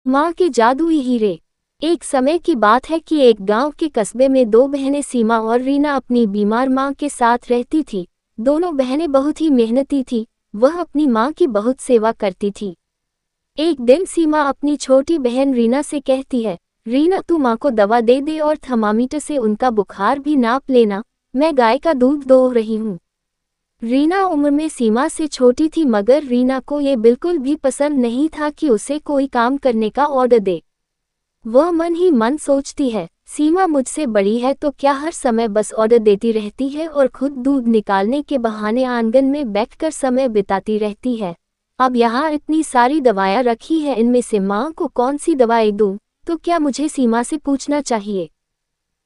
माँ के जादुई हीरे। एक समय की बात है कि एक गांव के कस्बे में दो बहनें सीमा और रीना अपनी बीमार माँ के साथ रहती थी। दोनों बहनें बहुत ही मेहनती थी। वह अपनी माँ की बहुत सेवा करती थी। एक दिन सीमा अपनी छोटी बहन रीना से कहती है, रीना तू माँ को दवा दे दे और थर्मामीटर से उनका बुखार भी नाप लेना, मैं गाय का दूध दोह रही हूँ। रीना उम्र में सीमा से छोटी थी, मगर रीना को ये बिल्कुल भी पसंद नहीं था कि उसे कोई काम करने का ऑर्डर दे। वह मन ही मन सोचती है, सीमा मुझसे बड़ी है तो क्या हर समय बस ऑर्डर देती रहती है और खुद दूध निकालने के बहाने आंगन में बैठकर समय बिताती रहती है। अब यहाँ इतनी सारी दवाएं रखी हैं, इनमें से माँ को कौन सी दवाएं दूँ, तो क्या मुझे सीमा से पूछना चाहिए?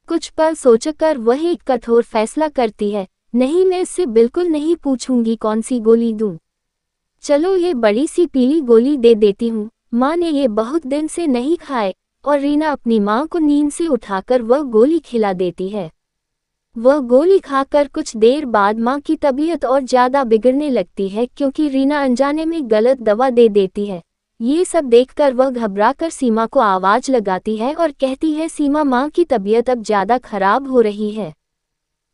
कुछ पल सोचकर वह एक कठोर फैसला करती है, नहीं, मैं इससे बिल्कुल नहीं पूछूंगी कौन सी गोली दूं। चलो ये बड़ी सी पीली गोली दे देती हूँ, माँ ने ये बहुत दिन से नहीं खाए। और रीना अपनी माँ को नींद से उठाकर वह गोली खिला देती है। वह गोली खाकर कुछ देर बाद माँ की तबीयत और ज़्यादा बिगड़ने लगती है, क्योंकि रीना अनजाने में गलत दवा दे देती है। ये सब देखकर वह घबराकर सीमा को आवाज़ लगाती है और कहती है, सीमा माँ की तबीयत अब ज़्यादा खराब हो रही है।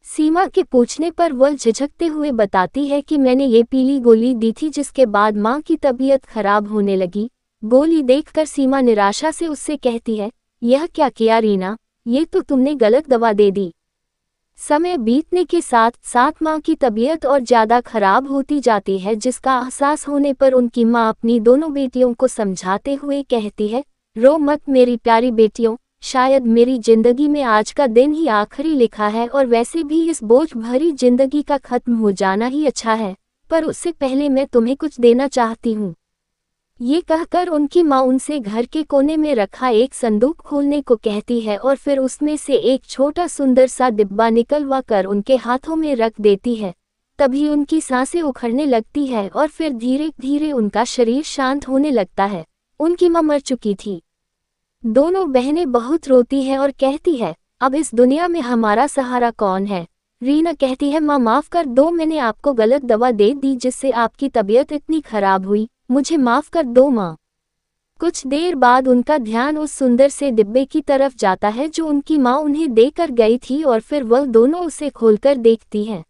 सीमा के पूछने पर वह झिझकते हुए बताती है कि मैंने ये पीली गोली दी थी, जिसके बाद माँ की तबीयत खराब होने लगी। गोली देखकर सीमा निराशा से उससे कहती है, यह क्या किया रीना, ये तो तुमने गलत दवा दे दी। समय बीतने के साथ साथ माँ की तबीयत और ज़्यादा खराब होती जाती है, जिसका एहसास होने पर उनकी माँ अपनी दोनों बेटियों को समझाते हुए कहती है, रो मत मेरी प्यारी बेटियों, शायद मेरी जिंदगी में आज का दिन ही आखिरी लिखा है, और वैसे भी इस बोझ भरी जिंदगी का खत्म हो जाना ही अच्छा है, पर उससे पहले मैं तुम्हें कुछ देना चाहती हूँ। ये कहकर उनकी माँ उनसे घर के कोने में रखा एक संदूक खोलने को कहती है और फिर उसमें से एक छोटा सुंदर सा डिब्बा निकलवा कर उनके हाथों में रख देती है। तभी उनकी सांसें उखड़ने लगती है और फिर धीरे धीरे उनका शरीर शांत होने लगता है। उनकी माँ मर चुकी थी। दोनों बहनें बहुत रोती हैं और कहती है, अब इस दुनिया में हमारा सहारा कौन है? रीना कहती है, माँ माफ़ कर दो, मैंने आपको गलत दवा दे दी जिससे आपकी तबीयत इतनी खराब हुई, मुझे माफ़ कर दो माँ। कुछ देर बाद उनका ध्यान उस सुंदर से डिब्बे की तरफ जाता है जो उनकी माँ उन्हें देकर गई थी, और फिर वह दोनों उसे खोलकर देखती हैं।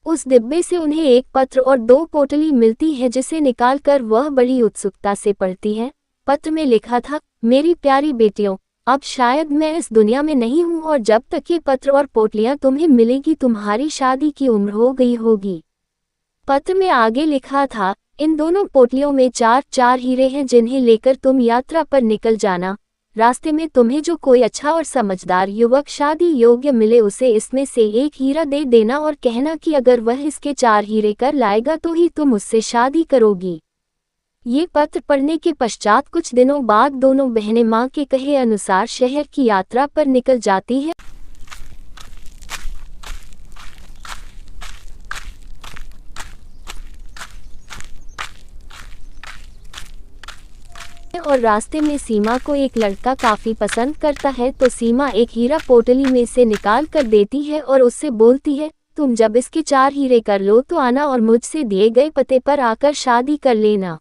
उस डिब्बे से उन्हें एक पत्र और दो पोटली मिलती है, जिसे निकालकर वह बड़ी उत्सुकता से पढ़ती है। पत्र में लिखा था, मेरी प्यारी बेटियों, अब शायद मैं इस दुनिया में नहीं हूँ, और जब तक ये पत्र और पोटलियाँ तुम्हें मिलेगी तुम्हारी शादी की उम्र हो गई होगी। पत्र में आगे लिखा था, इन दोनों पोटलियों में 4 हीरे हैं, जिन्हें लेकर तुम यात्रा पर निकल जाना। रास्ते में तुम्हें जो कोई अच्छा और समझदार युवक शादी योग्य मिले उसे इसमें से एक हीरा दे देना और कहना कि अगर वह इसके 4 हीरे कर लाएगा तो ही तुम उससे शादी करोगी। ये पत्र पढ़ने के पश्चात कुछ दिनों बाद दोनों बहनें माँ के कहे अनुसार शहर की यात्रा पर निकल जाती हैं। और रास्ते में सीमा को एक लड़का काफी पसंद करता है, तो सीमा एक हीरा पोटली में से निकाल कर देती है और उससे बोलती है, तुम जब इसके 4 हीरे कर लो तो आना और मुझसे दिए गए पते पर आकर शादी कर लेना।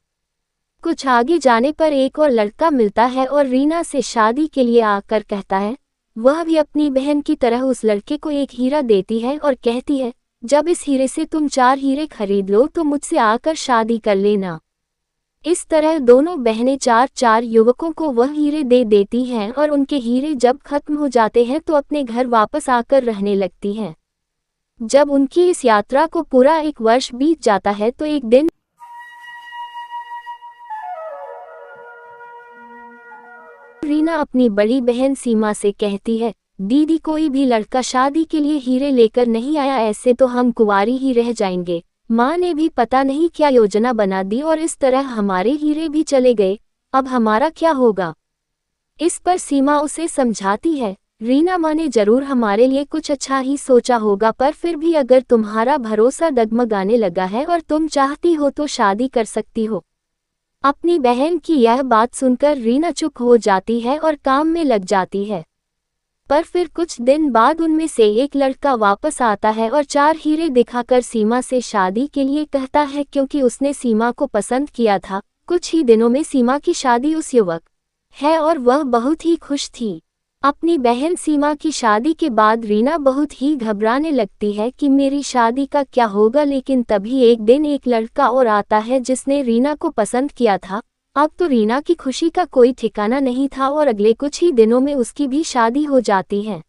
कुछ आगे जाने पर एक और लड़का मिलता है और रीना से शादी के लिए आकर कहता है। वह भी अपनी बहन की तरह उस लड़के को एक हीरा देती है और कहती है, जब इस हीरे से तुम 4 हीरे खरीद लो तो मुझसे आकर शादी कर लेना। इस तरह दोनों बहनें 4 युवकों को वह हीरे दे देती हैं, और उनके हीरे जब खत्म हो जाते हैं तो अपने घर वापस आकर रहने लगती हैं। जब उनकी इस यात्रा को पूरा 1 वर्ष बीत जाता है तो एक दिन रीना अपनी बड़ी बहन सीमा से कहती है, दीदी कोई भी लड़का शादी के लिए हीरे लेकर नहीं आया, ऐसे तो हम कुंवारी ही रह जाएंगे। माँ ने भी पता नहीं क्या योजना बना दी और इस तरह हमारे हीरे भी चले गए, अब हमारा क्या होगा? इस पर सीमा उसे समझाती है, रीना माँ ने जरूर हमारे लिए कुछ अच्छा ही सोचा होगा, पर फिर भी अगर तुम्हारा भरोसा डगमगाने लगा है और तुम चाहती हो तो शादी कर सकती हो। अपनी बहन की यह बात सुनकर रीना चुप हो जाती है और काम में लग जाती है। पर फिर कुछ दिन बाद उनमें से एक लड़का वापस आता है और 4 हीरे दिखाकर सीमा से शादी के लिए कहता है, क्योंकि उसने सीमा को पसंद किया था। कुछ ही दिनों में सीमा की शादी उस युवक है और वह बहुत ही खुश थी। अपनी बहन सीमा की शादी के बाद रीना बहुत ही घबराने लगती है कि मेरी शादी का क्या होगा, लेकिन तभी एक दिन एक लड़का और आता है जिसने रीना को पसंद किया था। अब तो रीना की खुशी का कोई ठिकाना नहीं था और अगले कुछ ही दिनों में उसकी भी शादी हो जाती है।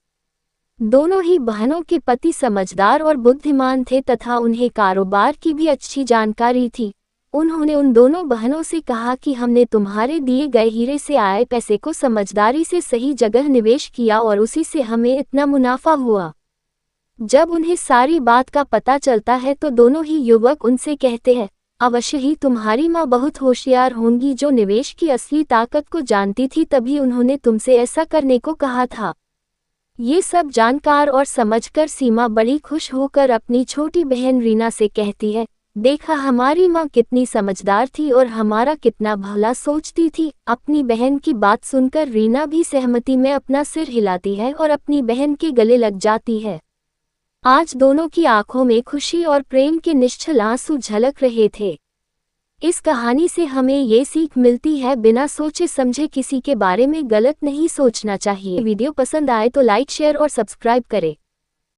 दोनों ही बहनों के पति समझदार और बुद्धिमान थे तथा उन्हें कारोबार की भी अच्छी जानकारी थी। उन्होंने उन दोनों बहनों से कहा कि हमने तुम्हारे दिए गए हीरे से आए पैसे को समझदारी से सही जगह निवेश किया और उसी से हमें इतना मुनाफा हुआ। जब उन्हें सारी बात का पता चलता है तो दोनों ही युवक उनसे कहते हैं, अवश्य ही तुम्हारी माँ बहुत होशियार होंगी जो निवेश की असली ताकत को जानती थी, तभी उन्होंने तुमसे ऐसा करने को कहा था। ये सब जानकार और समझकर सीमा बड़ी खुश होकर अपनी छोटी बहन रीना से कहती है, देखा हमारी माँ कितनी समझदार थी और हमारा कितना भला सोचती थी। अपनी बहन की बात सुनकर रीना भी सहमति में अपना सिर हिलाती है और अपनी बहन के गले लग जाती है। आज दोनों की आंखों में खुशी और प्रेम के निश्चल आंसू झलक रहे थे। इस कहानी से हमें ये सीख मिलती है, बिना सोचे समझे किसी के बारे में गलत नहीं सोचना चाहिए। वीडियो पसंद आए तो लाइक शेयर और सब्सक्राइब करें।